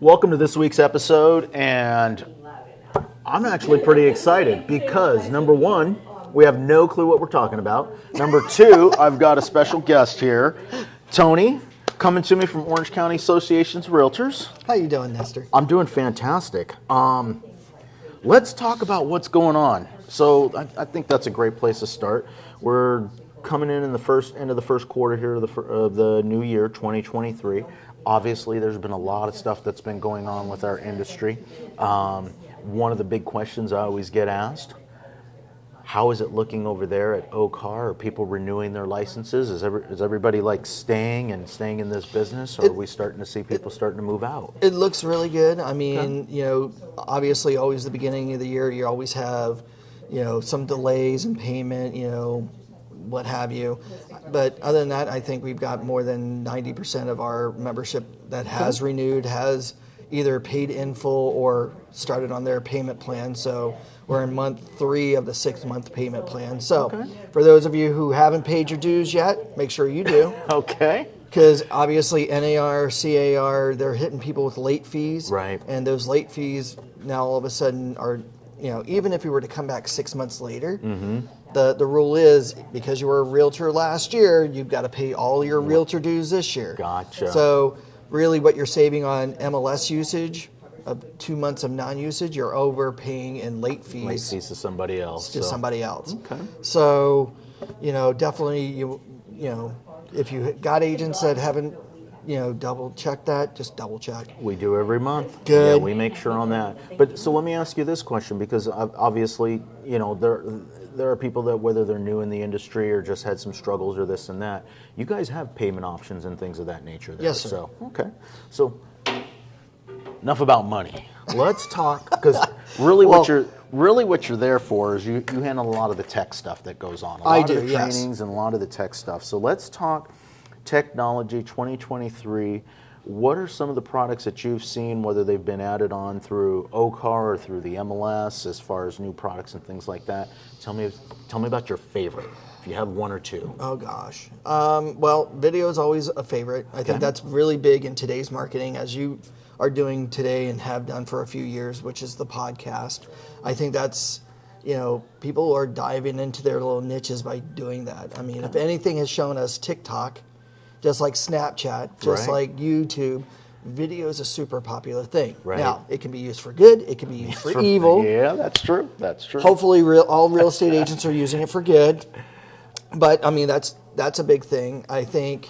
Welcome to this week's episode, and I'm actually pretty excited because, number one, we have no clue what we're talking about. Number two, I've got a special guest here, Tony, coming to me from Orange County Association of Realtors. How you doing, Nestor? I'm doing fantastic. Let's talk about what's going on. So I think that's a great place to start. We're coming in the end of the first quarter here of the new year, 2023. Obviously, there's been a lot of stuff that's been going on with our industry. One of the big questions I always get asked, how is it looking over there at OCAR? Are people renewing their licenses? Is everybody staying in this business, or are we starting to see people starting to move out? It looks really good. I mean, obviously always the beginning of the year, you always have, some delays in payment, what have you. But other than that, I think we've got more than 90% of our membership that has renewed, has either paid in full or started on their payment plan. So we're in month 3 of the 6-month payment plan. So for those of you who haven't paid your dues yet, make sure you do. Okay. Because obviously NAR, CAR, they're hitting people with late fees. Right. And those late fees now all of a sudden are, even if you were to come back 6 months later, the rule is because you were a realtor last year, you've got to pay all your realtor dues this year. Gotcha. So really what you're saving on MLS usage of 2 months of non-usage, you're overpaying in late fees. Late fees to somebody else. Somebody else. Okay. So, definitely, if you got agents that haven't, double check that, just double check. We do every month. Good. Yeah, we make sure on that. But so let me ask you this question, because obviously, there are people that, whether they're new in the industry or just had some struggles or this and that, you guys have payment options and things of that nature there. Yes, sir. So, okay. So enough about money. Let's talk, because really what you're there for is you handle a lot of the tech stuff that goes on. A lot of the trainings and a lot of the tech stuff. So let's talk technology 2023. What are some of the products that you've seen, whether they've been added on through OCAR or through the MLS, as far as new products and things like that? Tell me about your favorite, if you have one or two. Oh gosh. Well, video is always a favorite. I think that's really big in today's marketing, as you are doing today and have done for a few years, which is the podcast. I think that's, people are diving into their little niches by doing that. I mean, if anything has shown us, TikTok, just like Snapchat, just like YouTube, video is a super popular thing. Right. Now, it can be used for good, it can be used for evil. Yeah, that's true. That's true. Hopefully, all real estate agents are using it for good. But I mean, that's a big thing. I think,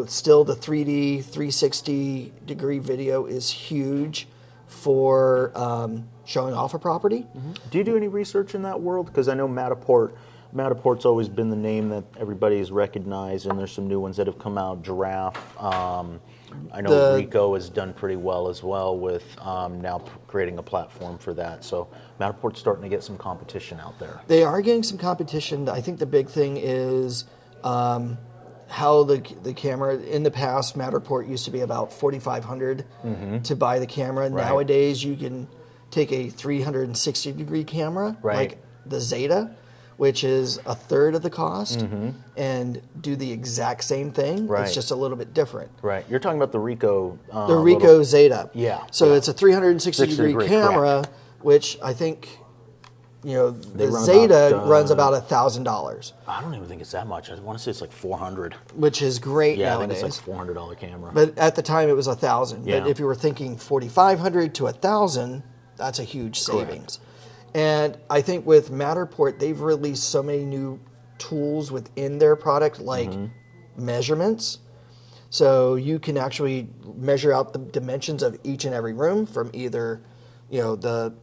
still the 3D, 360 degree video is huge for showing off a property. Do you do any research in that world? Because I know Matterport's always been the name that everybody's recognized, and there's some new ones that have come out. Giraffe. I know Rico has done pretty well as well with now creating a platform for that. So Matterport's starting to get some competition out there. They are getting some competition. I think the big thing is how the camera, in the past, Matterport used to be about $4,500 to buy the camera. Right. Nowadays, you can take a 360 degree camera, like the Zeta, which is a third of the cost, and do the exact same thing. Right. It's just a little bit different. Right. You're talking about the Rico. The Rico Zeta. Yeah. So it's a 360 degree camera, which I think, the Zeta runs about $1,000. I don't even think it's that much. I want to say it's like $400. Which is great nowadays. I think it's like $400 camera. But at the time it was $1,000. Yeah. But if you were thinking $4,500 to $1,000, that's a huge savings. Correct. And I think with Matterport, they've released so many new tools within their product, like measurements. So you can actually measure out the dimensions of each and every room from either, the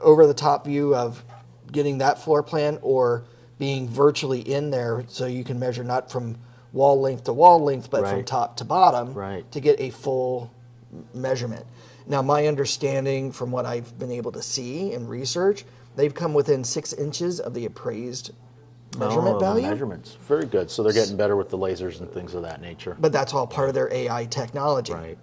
over-the-top view of getting that floor plan, or being virtually in there, so you can measure not from wall length to wall length, but from top to bottom to get a full measurement. Now, my understanding from what I've been able to see and research, they've come within 6 inches of the appraised measurement value. The measurements. Very good. So they're getting better with the lasers and things of that nature. But that's all part of their AI technology. Right.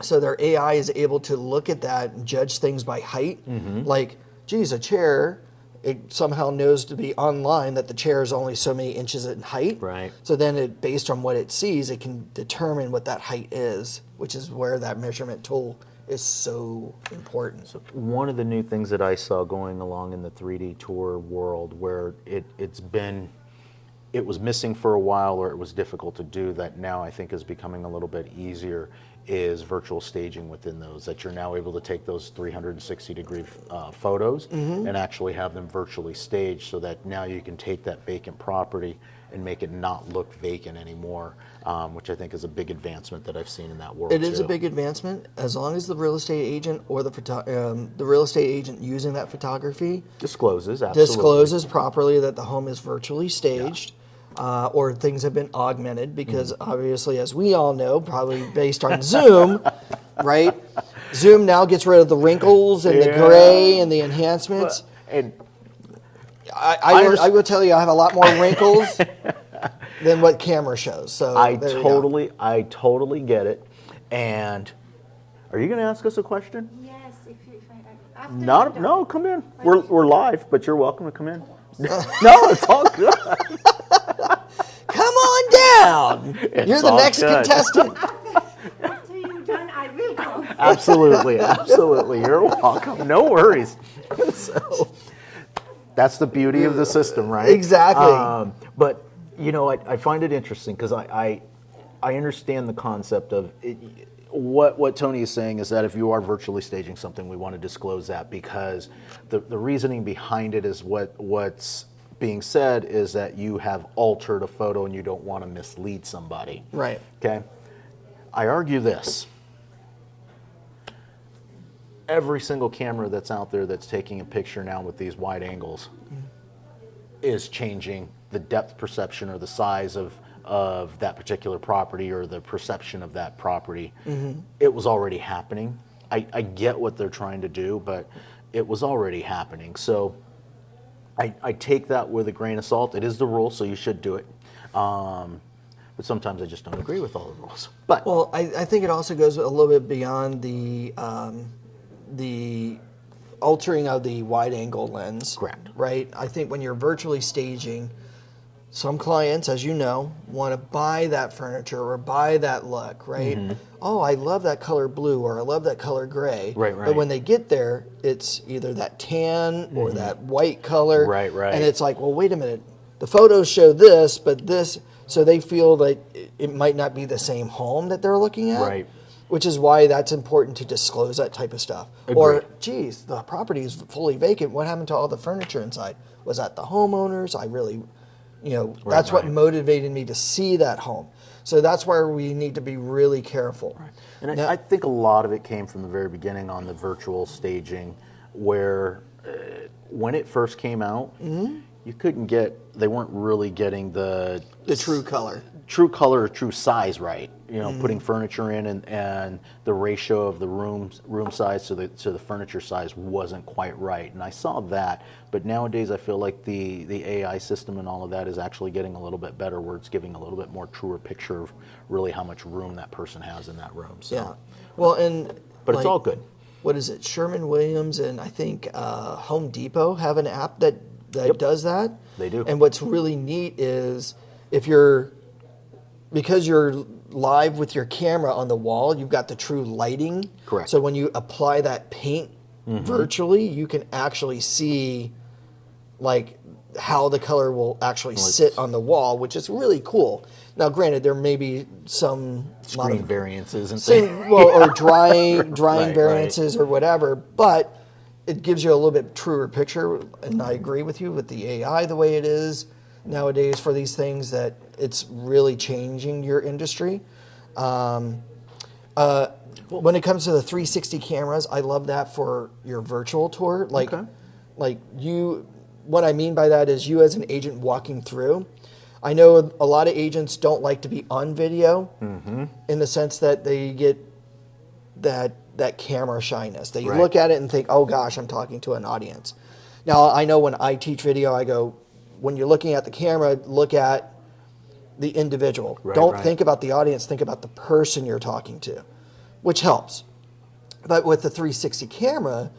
So their AI is able to look at that and judge things by height. Like, geez, a chair, it somehow knows to be online that the chair is only so many inches in height. Right. So then based on what it sees, it can determine what that height is, which is where that measurement tool is so important. So one of the new things that I saw going along in the 3D tour world, where it was missing for a while, or it was difficult to do, that now I think is becoming a little bit easier, is virtual staging within those, that you're now able to take those 360-degree photos and actually have them virtually staged, so that now you can take that vacant property and make it not look vacant anymore, which I think is a big advancement that I've seen in that world. It is a big advancement, as long as the real estate agent or the real estate agent using that photography discloses properly that the home is virtually staged. Or things have been augmented, because obviously, as we all know, probably based on Zoom, right? Zoom now gets rid of the wrinkles and the gray and the enhancements. And I will tell you, I have a lot more wrinkles than what camera shows. So I totally get it. And are you going to ask us a question? Yes, after No, come in. We're live, but you're welcome to come in. No, it's all good. Come on down. You're the next contestant. After you're done, I will come. Absolutely. You're welcome. No worries. So that's the beauty of the system, right? Exactly. But I find it interesting, because I understand the concept of it. What Tony is saying is that if you are virtually staging something, we want to disclose that, because the reasoning behind it is what's being said is that you have altered a photo and you don't want to mislead somebody. Right. Okay. I argue this. Every single camera that's out there that's taking a picture now with these wide angles is changing the depth perception or the size of that particular property, or the perception of that property. It was already happening. I get what they're trying to do, but it was already happening. So I take that with a grain of salt. It is the rule, so you should do it. But sometimes I just don't agree with all the rules. But well, I think it also goes a little bit beyond the altering of the wide angle lens. Correct. Right? I think when you're virtually staging, some clients, as you know, want to buy that furniture or buy that look, right? Oh, I love that color blue, or I love that color gray. Right. But when they get there, it's either that tan or that white color. Right. And it's like, well, wait a minute. The photos show this, but this, so they feel that it might not be the same home that they're looking at. Right. Which is why that's important to disclose that type of stuff. Agreed. Or, geez, the property is fully vacant. What happened to all the furniture inside? Was that the homeowners? That's what motivated me to see that home. So that's where we need to be really careful. Right. And I think a lot of it came from the very beginning on the virtual staging, where when it first came out, you couldn't they weren't really getting the true color. True color or true size right. Putting furniture in and the ratio of the room size to the furniture size wasn't quite right. And I saw that, but nowadays I feel like the AI system and all of that is actually getting a little bit better, where it's giving a little bit more truer picture of really how much room that person has in that room. So. Yeah. Well, but it's all good. What is it? Sherwin-Williams and I think Home Depot have an app that does that. They do. And what's really neat is because you're live with your camera on the wall, you've got the true lighting. Correct. So when you apply that paint virtually, you can actually see like how the color will actually sit on the wall, which is really cool. Now, granted, there may be some screen variances and things, or drying Right, variances or whatever, but it gives you a little bit truer picture. And I agree with you with the AI the way it is nowadays for these things, that it's really changing your industry. When it comes to the 360 cameras, I love that for your virtual tour. What I mean by that is you as an agent walking through. I know a lot of agents don't like to be on video in the sense that they get that camera shyness. They look at it and think, oh gosh, I'm talking to an audience. Now, I know when I teach video, I go, when you're looking at the camera, look at the individual. Don't think about the audience, think about the person you're talking to, which helps. But with the 360 camera,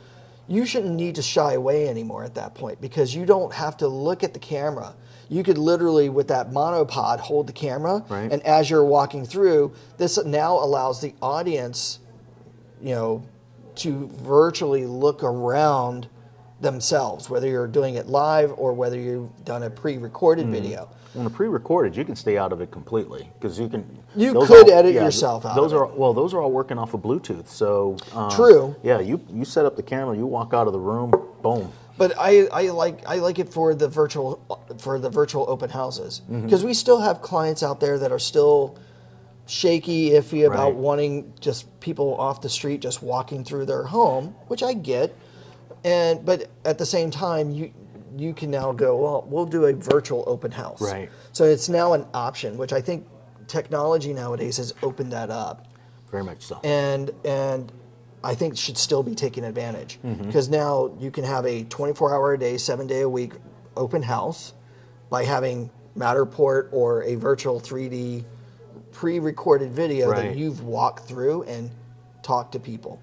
you shouldn't need to shy away anymore at that point, because you don't have to look at the camera. You could literally, with that monopod, hold the camera, and as you're walking through, this now allows the audience, to virtually look around themselves, whether you're doing it live or whether you've done a pre-recorded video. When a pre-recorded, you can stay out of it completely because you can. You those could are all- edit yeah, yourself out Those of are it. well, those are all working off of Bluetooth. So True. Yeah, you set up the camera, you walk out of the room, boom. But I like it for the virtual open houses, because we still have clients out there that are still shaky, iffy about Right. wanting just people off the street just walking through their home, which I get. But at the same time, you can now go, well, we'll do a virtual open house. Right. So it's now an option, which I think technology nowadays has opened that up. Very much so. And I think should still be taken advantage, because now you can have a 24-hour a day, 7-day a week open house by having Matterport or a virtual 3D pre-recorded video Right. that you've walked through and talked to people.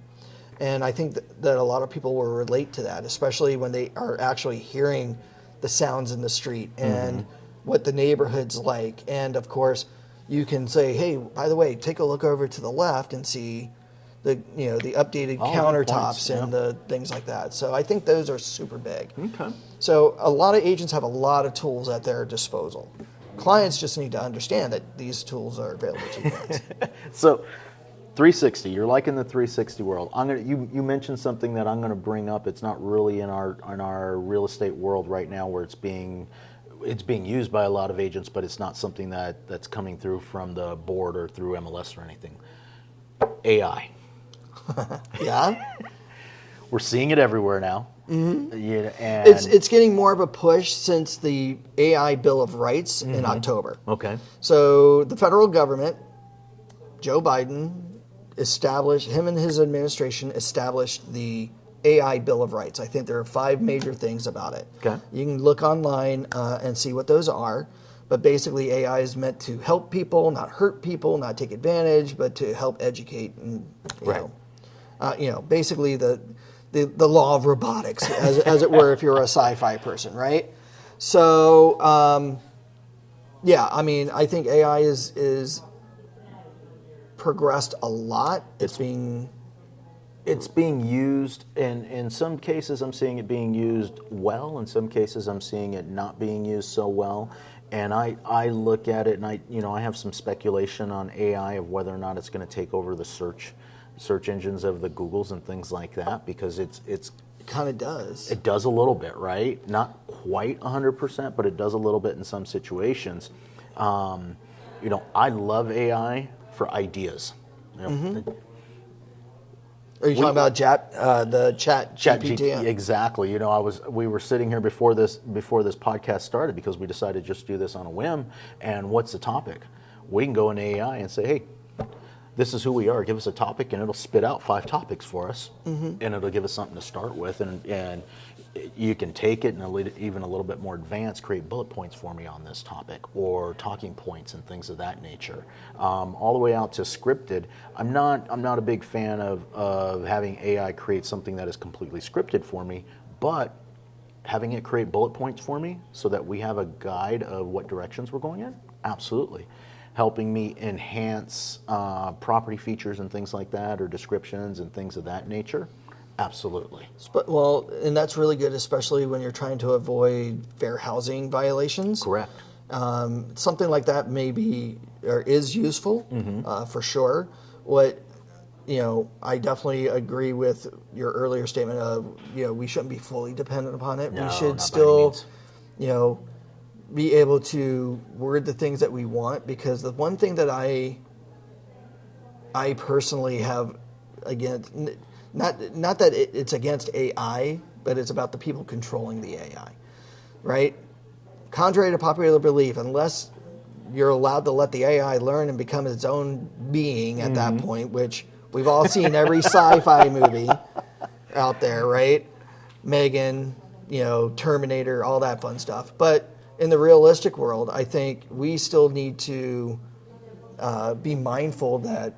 And I think that a lot of people will relate to that, especially when they are actually hearing the sounds in the street and what the neighborhood's like. And of course, you can say, hey, by the way, take a look over to the left and see the updated Oh, good countertops points, and yeah. the things like that. So I think those are super big. Okay. So a lot of agents have a lot of tools at their disposal. Clients just need to understand that these tools are available to you guys. So 360, you're liking the 360 world. You mentioned something that I'm gonna bring up. It's not really in our real estate world right now, where it's being used by a lot of agents, but it's not something that's coming through from the board or through MLS or anything. AI. Yeah? We're seeing it everywhere now. Mm-hmm. Yeah, and It's getting more of a push since the AI Bill of Rights in October. okay. So the federal government, Joe Biden, him and his administration established the AI Bill of Rights. I think there are 5 major things about it. Okay. You can look online and see what those are. But basically, AI is meant to help people, not hurt people, not take advantage, but to help educate and basically the law of robotics, as it were, if you're a sci-fi person, right? So I think AI is progressed a lot. It's being used, and in some cases I'm seeing it being used well. In some cases I'm seeing it not being used so well. And I look at it, and I have some speculation on AI of whether or not it's going to take over the search engines of the Googles and things like that, because it kind of does. It does a little bit, right? Not quite 100%, but it does a little bit in some situations. I love AI for ideas. Are you talking about the chat GPT? Exactly. We were sitting here before this podcast started, because we decided to just do this on a whim. And what's the topic? We can go into AI and say, hey, this is who we are. Give us a topic, and it'll spit out 5 topics for us, and it'll give us something to start with. And you can take it and even a little bit more advanced, create bullet points for me on this topic, or talking points and things of that nature, all the way out to scripted. I'm not a big fan of having AI create something that is completely scripted for me, but having it create bullet points for me so that we have a guide of what directions we're going in, absolutely. Helping me enhance property features and things like that, or descriptions and things of that nature. Absolutely. Well, and that's really good, especially when you're trying to avoid fair housing violations. Correct. Something like that may be or is useful for sure. I definitely agree with your earlier statement of, we shouldn't be fully dependent upon it. No, We should not by still, any be able to word the things that we want, because the one thing that I personally have against, not that it's against AI, but it's about the people controlling the AI, right? Contrary to popular belief, unless you're allowed to let the AI learn and become its own being at that point, which we've all seen every sci-fi movie out there, right? Megan, Terminator, all that fun stuff. But in the realistic world, I think we still need to be mindful that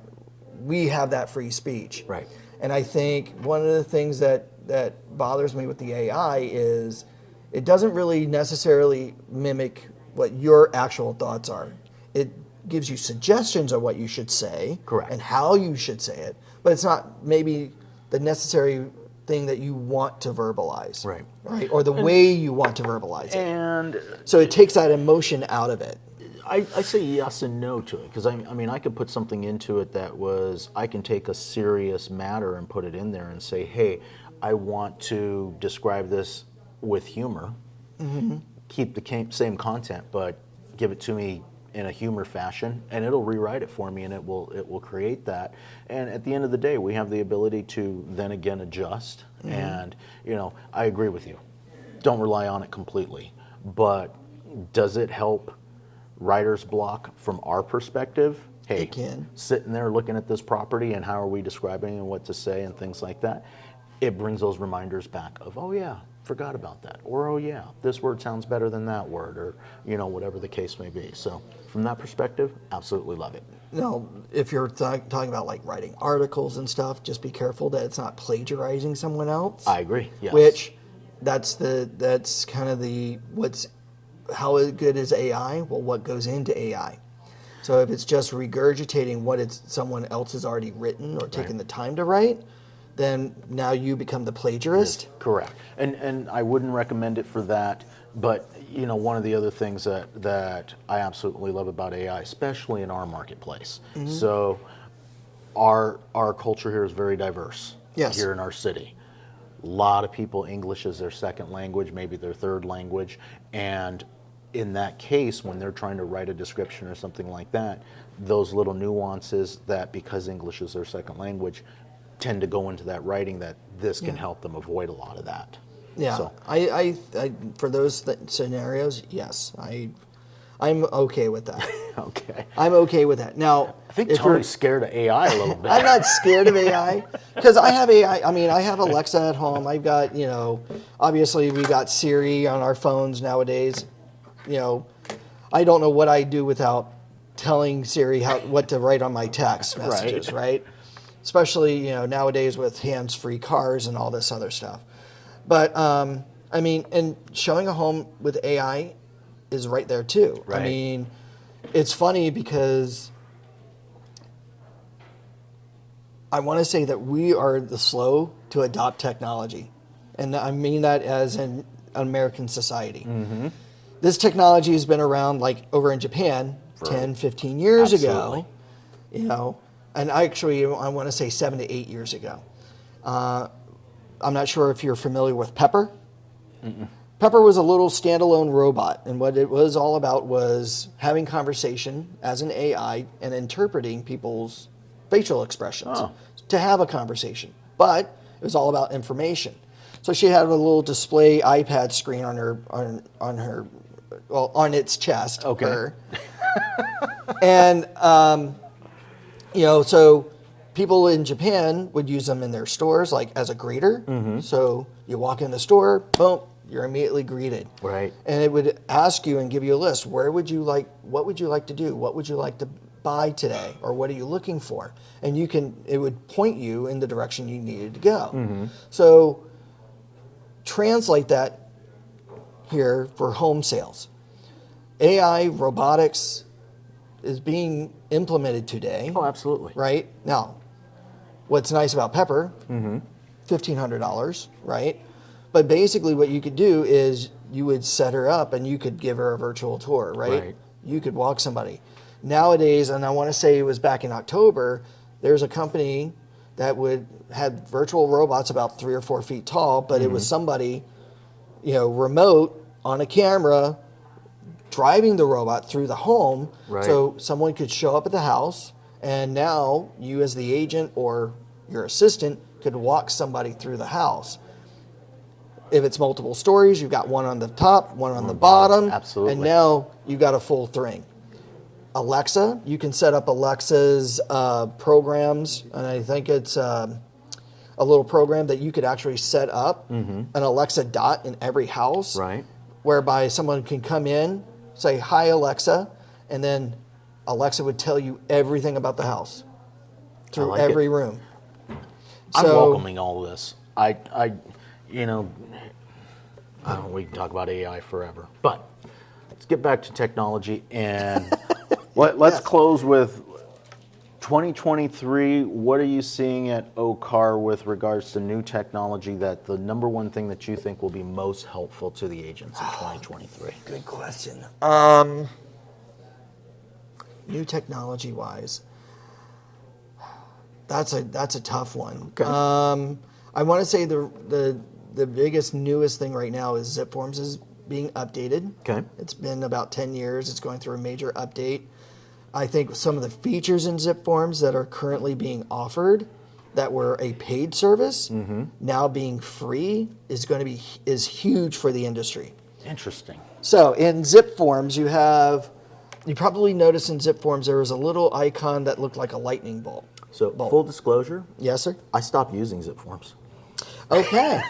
we have that free speech. Right. And I think one of the things that bothers me with the AI is it doesn't really necessarily mimic what your actual thoughts are. It gives you suggestions of what you should say. Correct. And how you should say it. But it's not maybe the necessary thing that you want to verbalize. Right. Right? Or the way you want to verbalize it. And So it takes that emotion out of it. I say yes and no to it, because I mean, I could put something into it that was, I can take a serious matter and put it in there and say, hey, I want to describe this with humor, keep the same content, but give it to me in a humor fashion, and it'll rewrite it for me, and it will create that. And at the end of the day, we have the ability to then again adjust. And I agree with you. Don't rely on it completely, but does it help writer's block from our perspective? Hey, It can. Sitting there looking at this property and how are we describing and what to say and things like that, it brings those reminders back of, oh yeah, forgot about that, or oh yeah, this word sounds better than that word, or whatever the case may be. So from that perspective, absolutely love it. Now, if you're talking about like writing articles and stuff, just be careful that it's not plagiarizing someone else. I agree. Yes. Which that's kind of how good is AI? Well, what goes into AI? So if it's just regurgitating what someone else has already written or taken the time to write, then now you become the plagiarist. Correct. And I wouldn't recommend it for that. But one of the other things that I absolutely love about AI, especially in our marketplace. So our culture here is very diverse. Yes. Here in our city. A lot of people, English is their second language, maybe their third language, and in that case, when they're trying to write a description or something like that, those little nuances that, because English is their second language, tend to go into that writing, that this can help them avoid a lot of that. Yeah, So, I for those scenarios, yes, I'm okay with that. okay. I'm okay with that. Now, I think if you're- Tony's scared of AI a little bit. I'm not scared of AI because I have AI. I mean, I have Alexa at home. I've got, obviously we got Siri on our phones nowadays. I don't know what I do without telling Siri what to write on my text messages, right? Especially, nowadays with hands-free cars and all this other stuff. But, I mean, and showing a home with AI is right there too. Right. I mean, it's funny because I want to say that we are the slow to adopt technology. And I mean that as an American society. This technology has been around, like over in Japan, 10, 15 years Absolutely. ago, and I want to say 7 to 8 years ago. I'm not sure if you're familiar with Pepper. Pepper was a little standalone robot, and what it was all about was having conversation as an AI and interpreting people's facial expressions to have a conversation. But it was all about information. So she had a little display iPad screen on its chest. Okay. And so people in Japan would use them in their stores, like as a greeter. So you walk in the store, boom, you're immediately greeted. Right. And it would ask you and give you a list. What would you like to do? What would you like to buy today? Or what are you looking for? And it would point you in the direction you needed to go. So translate that here for home sales. AI, robotics is being implemented today. Oh, absolutely. Right? Now, what's nice about Pepper, $1,500, right? But basically what you could do is you would set her up and you could give her a virtual tour, right? You could walk somebody. Nowadays, and I want to say it was back in October, there's a company that had virtual robots about 3 or 4 feet tall, but it was somebody, remote on a camera driving the robot through the home. Right. So someone could show up at the house, and now you as the agent or your assistant could walk somebody through the house. If it's multiple stories, you've got one on the top, one on the bottom. Absolutely. And now you've got a full thing. Alexa, you can set up Alexa's programs, and I think it's a little program that you could actually set up an Alexa dot in every house. Right. Whereby someone can come in, say, "Hi, Alexa," and then Alexa would tell you everything about the house through like every room. I'm So- welcoming all of this. I don't know, we can talk about AI forever. But let's get back to technology, and let's Yes. close with 2023, what are you seeing at OCAR with regards to new technology that the number one thing that you think will be most helpful to the agents in 2023? Good question. New technology wise, that's a tough one. Okay. I want to say the biggest newest thing right now is Zip Forms is being updated. Okay. It's been about 10 years. It's going through a major update. I think some of the features in Zip Forms that are currently being offered that were a paid service now being free is huge for the industry. Interesting. So in Zip Forms, you probably noticed in Zip Forms there was a little icon that looked like a lightning bolt. So full disclosure, Yes, sir. I stopped using Zip Forms. Okay.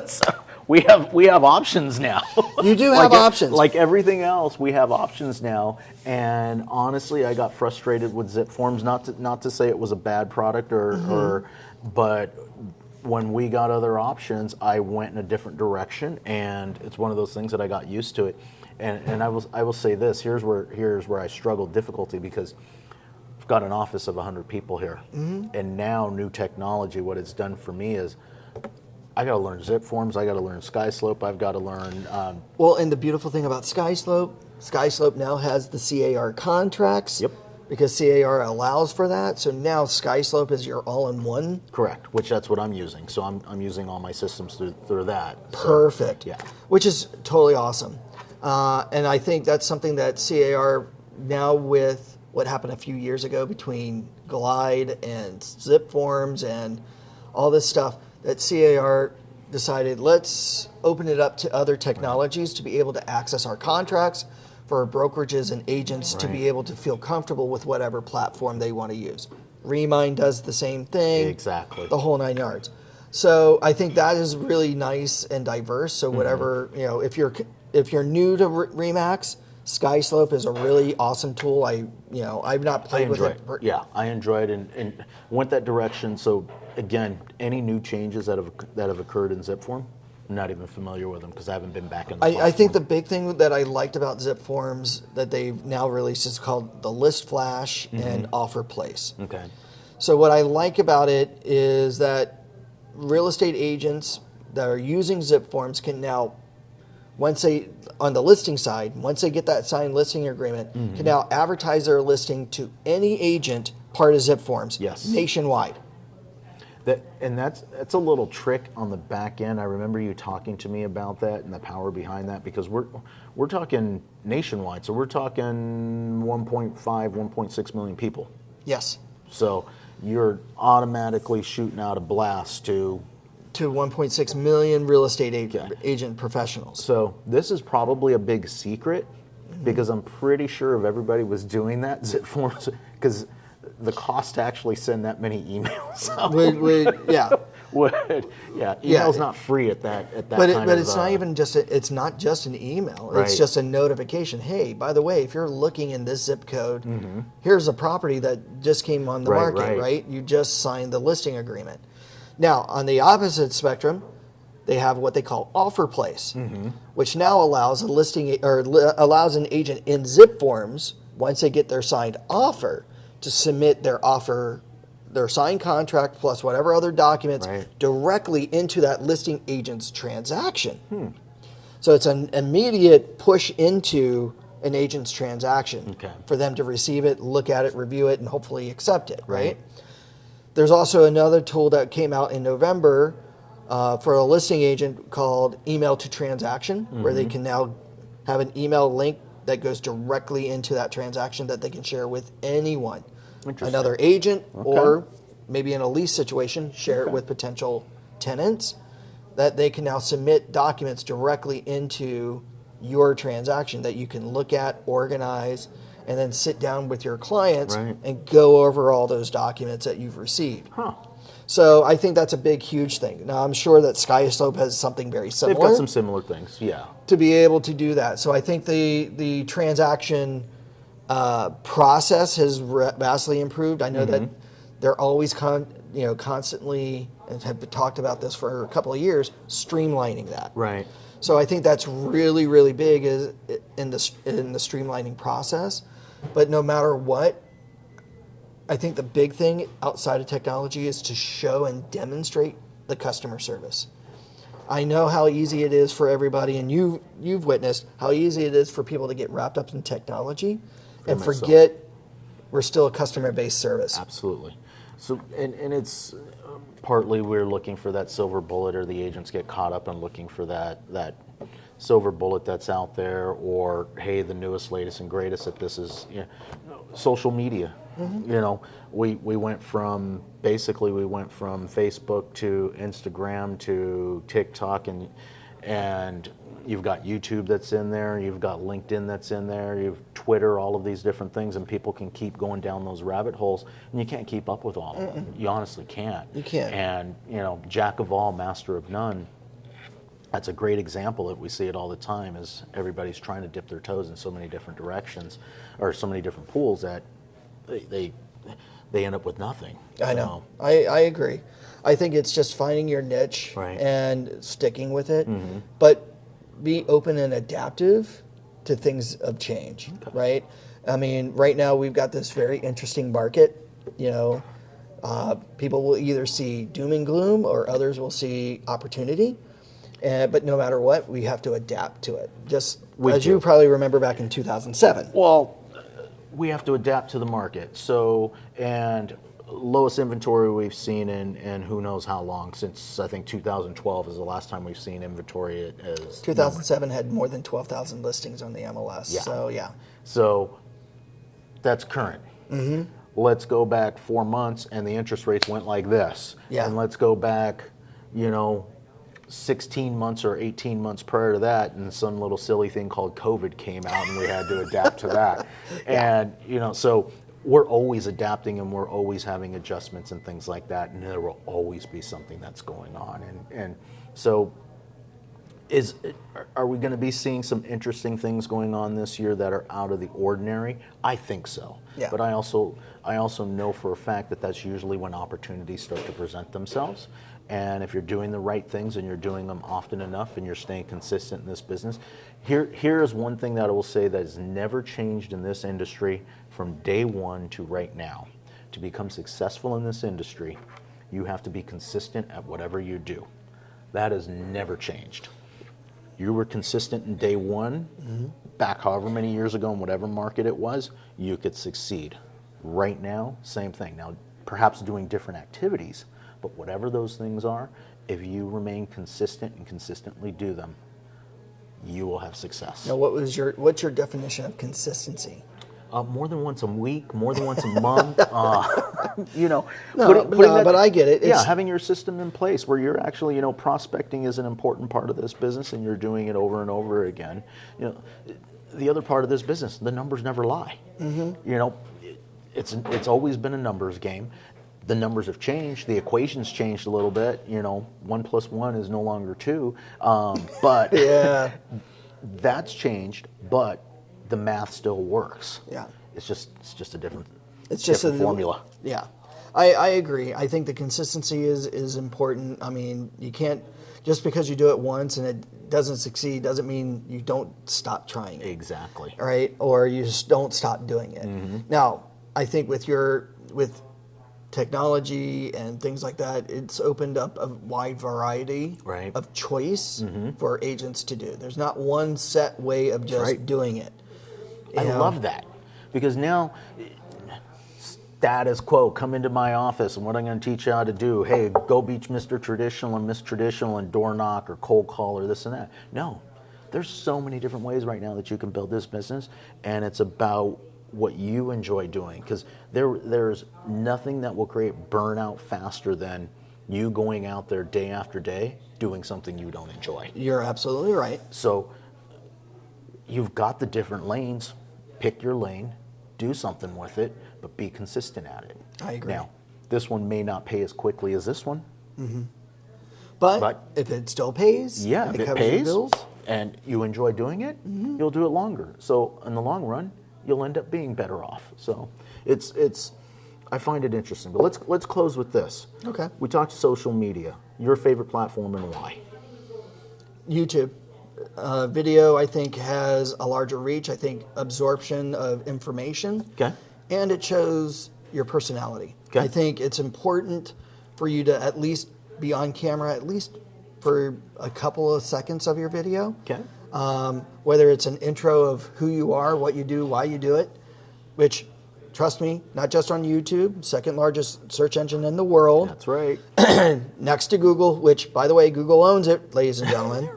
So we have options now. You do have options. Like everything else, we have options now. And honestly, I got frustrated with Zip Forms. Not to say it was a bad product but when we got other options, I went in a different direction, and it's one of those things that I got used to it. And I will say this: here's where I struggled difficulty, because I've got an office of 100 people here, and now new technology. What it's done for me is, I got to learn Zip Forms. I got to learn SkySlope. I've got to learn. Well, and the beautiful thing about SkySlope now has the CAR contracts. Yep. Because CAR allows for that. So now SkySlope is your all-in-one. Correct. Which that's what I'm using. So I'm using all my systems through that. So, Perfect. yeah. Which is totally awesome. And I think that's something that CAR now, with what happened a few years ago between Glide and Zip Forms and all this stuff, that CAR decided, let's open it up to other technologies to be able to access our contracts for brokerages and agents to be able to feel comfortable with whatever platform they want to use. Remind does the same thing. Exactly. The whole 9 yards. So I think that is really nice and diverse. So whatever, if you're new to Remax, SkySlope is a really awesome tool. I've not played with it. Yeah, I enjoy it and went that direction. So again, any new changes that have occurred in ZipForm, I'm not even familiar with them because I haven't been back in the I think the big thing that I liked about Zip Forms that they've now released is called the List Flash and Offer Place. Okay. So what I like about it is that real estate agents that are using Zip Forms can now, on the listing side, once they get that signed listing agreement, can now advertise their listing to any agent part of Zip Forms nationwide. That's a little trick on the back end. I remember you talking to me about that and the power behind that, because we're talking nationwide. So we're talking 1.5, 1.6 million people. Yes. So you're automatically shooting out a blast to 1.6 million real estate agent professionals. So this is probably a big secret, because I'm pretty sure if everybody was doing that, Zip Forms, because the cost to actually send that many emails out email's not free at that but kind of, it's not even just it's not just an email. Right. It's just a notification. Hey, by the way, if you're looking in this zip code, here's a property that just came on the market, right? You just signed the listing agreement. Now, on the opposite spectrum, they have what they call Offer Place, which now allows allows an agent in Zip Forms, once they get their signed offer, to submit their offer, their signed contract plus whatever other documents directly into that listing agent's transaction. So it's an immediate push into an agent's transaction for them to receive it, look at it, review it, and hopefully accept it, right? There's also another tool that came out in November for a listing agent called Email to Transaction, where they can now have an email link that goes directly into that transaction that they can share with anyone, another agent, or maybe in a lease situation, share it with potential tenants, that they can now submit documents directly into your transaction that you can look at, organize, and then sit down with your clients and go over all those documents that you've received. So I think that's a big, huge thing. Now, I'm sure that SkySlope has something very similar. They've got some similar things, to be able to do that. So I think the transaction process has vastly improved. I know that they're always constantly, and have talked about this for a couple of years, streamlining that. Right. So I think that's really, really big in the streamlining process. But no matter what, I think the big thing outside of technology is to show and demonstrate the customer service. I know how easy it is for everybody, and you've witnessed how easy it is for people to get wrapped up in technology and forget we're still a customer-based service. Absolutely. So, and it's partly we're looking for that silver bullet, or the agents get caught up in looking for that silver bullet that's out there, or hey, the newest, latest, and greatest at this is social media. Mm-hmm. We went from Facebook to Instagram to TikTok, and you've got YouTube that's in there, you've got LinkedIn that's in there, you've Twitter, all of these different things, and people can keep going down those rabbit holes, and you can't keep up with all of them. You honestly can't. You can't. And jack of all, master of none. That's a great example that we see it all the time. Is everybody's trying to dip their toes in so many different directions, or so many different pools that they end up with nothing. I know. I agree. I think it's just finding your niche and sticking with it, but be open and adaptive to things of change, right? I mean, right now we've got this very interesting market. People will either see doom and gloom, or others will see opportunity. But no matter what, we have to adapt to it. You probably remember back in 2007. Well, we have to adapt to the market. So, and lowest inventory we've seen in who knows how long, since I think 2012 is the last time we've seen inventory as 2007 had more than 12,000 listings on the MLS. Yeah. So, yeah. So that's current. Mm-hmm. Let's go back 4 months and the interest rates went like this. Yeah. And let's go back, 16 months or 18 months prior to that, and some little silly thing called COVID came out, and we had to adapt to that. And, so we're always adapting, and we're always having adjustments and things like that, and there will always be something that's going on. And so are we going to be seeing some interesting things going on this year that are out of the ordinary? I think so. Yeah. But I also know for a fact that that's usually when opportunities start to present themselves. And if you're doing the right things and you're doing them often enough and you're staying consistent in this business, here is one thing that I will say that has never changed in this industry from day one to right now. To become successful in this industry, you have to be consistent at whatever you do. That has never changed. You were consistent in day one, back however many years ago in whatever market it was, you could succeed. Right now, same thing. Now, perhaps doing different activities, but whatever those things are, if you remain consistent and consistently do them, you will have success. Now, what's your definition of consistency? More than once a week, more than once a month. But I get it. Having your system in place where you're actually, prospecting is an important part of this business, and you're doing it over and over again. The other part of this business, the numbers never lie. Mm-hmm. It's always been a numbers game. The numbers have changed. The equation's changed a little bit. 1 + 1 is no longer 2. But yeah, that's changed. But the math still works. Yeah, it's just a different formula. Yeah, I agree. I think the consistency is important. I mean, you can't, just because you do it once and it doesn't succeed doesn't mean you don't stop trying it. Exactly. Right? Or you just don't stop doing it. Mm-hmm. Now, I think with technology and things like that, it's opened up a wide variety of choice for agents to do. There's not one set way of just doing it. I love that, because now, status quo, come into my office and what I'm going to teach you how to do. Hey, go be Mr. Traditional and Miss Traditional and door knock or cold call or this and that. No, there's so many different ways right now that you can build this business, and it's about what you enjoy doing, because there's nothing that will create burnout faster than you going out there day after day doing something you don't enjoy. You're absolutely right. So you've got the different lanes. Pick your lane, do something with it, but be consistent at it. I agree. Now, this one may not pay as quickly as this one. Mm-hmm. But if it still pays, if it covers pays, your bills, and you enjoy doing it, you'll do it longer. So in the long run, you'll end up being better off. So it's I find it interesting. But let's close with this. Okay. We talked social media. Your favorite platform and why? YouTube. Video, I think, has a larger reach. I think absorption of information. Okay. And it shows your personality. Okay. I think it's important for you to at least be on camera, at least for a couple of seconds of your video. Okay. Whether it's an intro of who you are, what you do, why you do it, which, trust me, not just on YouTube, second largest search engine in the world. That's right. Next to Google, which, by the way, Google owns it, ladies and gentlemen.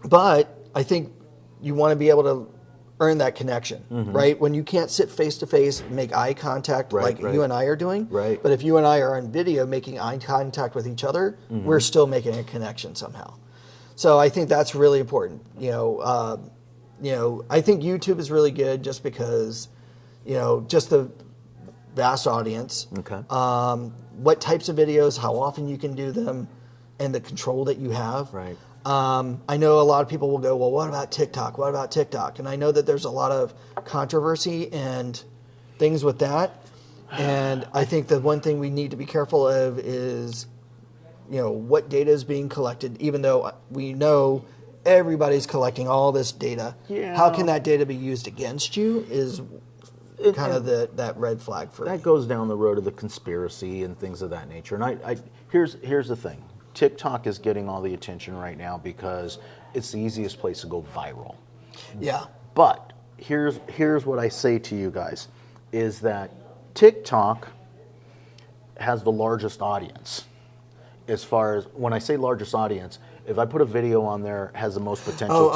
But I think you want to be able to earn that connection, right? When you can't sit face to face, make eye contact like you and I are doing. Right. But if you and I are on video making eye contact with each other, we're still making a connection somehow. So I think that's really important. I think YouTube is really good just because, just the vast audience. Okay. What types of videos, how often you can do them, and the control that you have. Right. I know a lot of people will go, well, what about TikTok? What about TikTok? And I know that there's a lot of controversy and things with that. And I think the one thing we need to be careful of is, what data is being collected, even though we know everybody's collecting all this data. Yeah. How can that data be used against you is kind of that red flag for me. That goes down the road of the conspiracy and things of that nature. And here's the thing. TikTok is getting all the attention right now because it's the easiest place to go viral. Yeah. But here's what I say to you guys, is that TikTok has the largest audience. As far as, when I say largest audience, if I put a video on there, has the most potential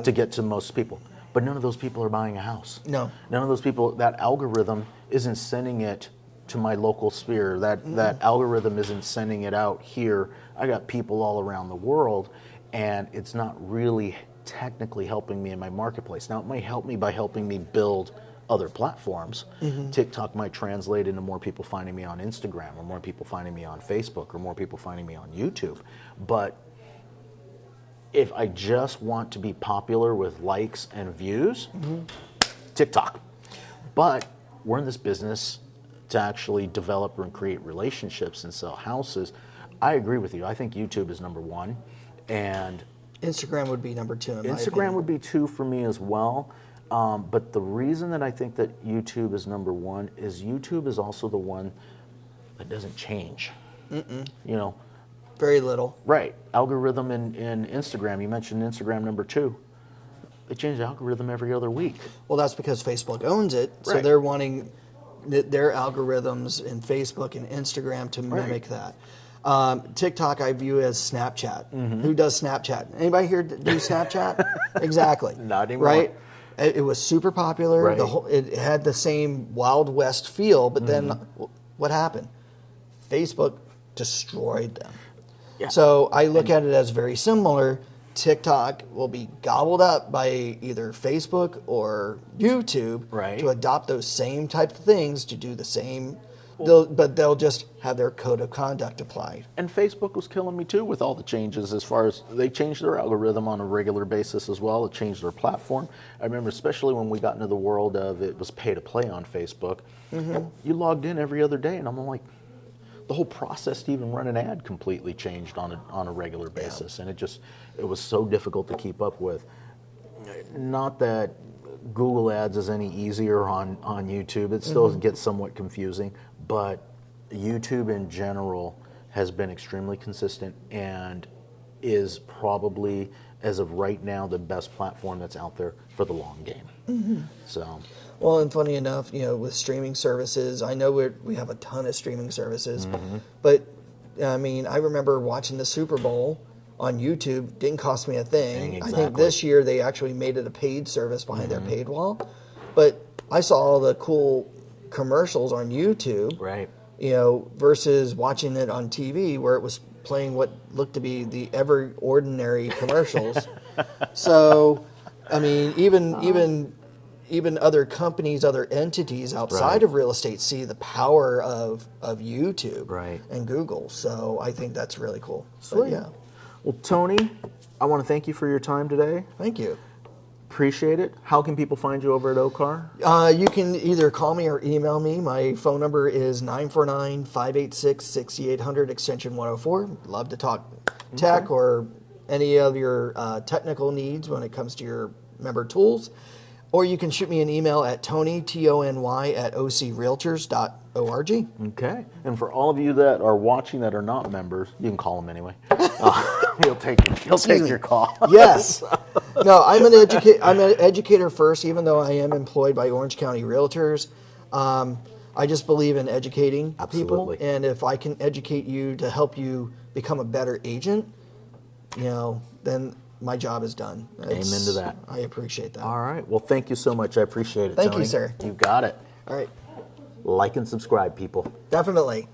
to get to most people. But none of those people are buying a house. No. None of those people, that algorithm isn't sending it to my local sphere. That algorithm isn't sending it out here. I got people all around the world, and it's not really technically helping me in my marketplace. Now, it might help me by helping me build other platforms. TikTok might translate into more people finding me on Instagram, or more people finding me on Facebook, or more people finding me on YouTube. But if I just want to be popular with likes and views, TikTok. But we're in this business to actually develop and create relationships and sell houses. I agree with you. I think YouTube is number one, and Instagram would be number two. Instagram would be two for me as well. But the reason that I think that YouTube is number one is YouTube is also the one that doesn't change. Very little. Right. Algorithm in Instagram, you mentioned Instagram number two. They change the algorithm every other week. Well, that's because Facebook owns it, so Right. they're wanting their algorithms in Facebook and Instagram to mimic that. TikTok I view as Snapchat. Who does Snapchat? Anybody here do Snapchat? Exactly. Not anymore. Right? It was super popular. Right. It had the same Wild West feel, but then what happened? Facebook destroyed them. Yeah. So I look at it as very similar. TikTok will be gobbled up by either Facebook or YouTube to adopt those same type of things to do the same, but they'll just have their code of conduct applied. And Facebook was killing me too with all the changes, as far as they changed their algorithm on a regular basis as well. It changed their platform. I remember especially when we got into the world of it was pay to play on Facebook. You logged in every other day, and I'm like, the whole process to even run an ad completely changed on a regular basis, and it was so difficult to keep up with. Not that Google Ads is any easier on YouTube. It still gets somewhat confusing, but YouTube in general has been extremely consistent and is probably, as of right now, the best platform that's out there for the long game. So. Well, and funny enough, with streaming services, I know we have a ton of streaming services, but I mean, I remember watching the Super Bowl on YouTube. Didn't cost me a thing. Exactly. I think this year they actually made it a paid service behind their paid wall. But I saw all the cool commercials on YouTube, Right. Versus watching it on TV where it was playing what looked to be the ever ordinary commercials. So, I mean, even other companies, other entities outside of real estate see the power of YouTube and Google. So I think that's really cool. Sweet. Yeah. Well, Tony, I want to thank you for your time today. Thank you. Appreciate it. How can people find you over at OCAR? You can either call me or email me. My phone number is 949-586-6800, extension 104. Love to talk tech or any of your technical needs when it comes to your member tools. Or you can shoot me an email at Tony, Tony, at ocrealtors.org. Okay. And for all of you that are watching that are not members, you can call him anyway. He'll take your call. Yes. No, I'm an educator first, even though I am employed by Orange County Realtors. I just believe in educating Absolutely. people, and if I can educate you to help you become a better agent, then my job is done. Amen to that. I appreciate that. All right. Well, thank you so much. I appreciate it, Thank Tony. you, sir. You got it. All right. Like and subscribe, people. Definitely.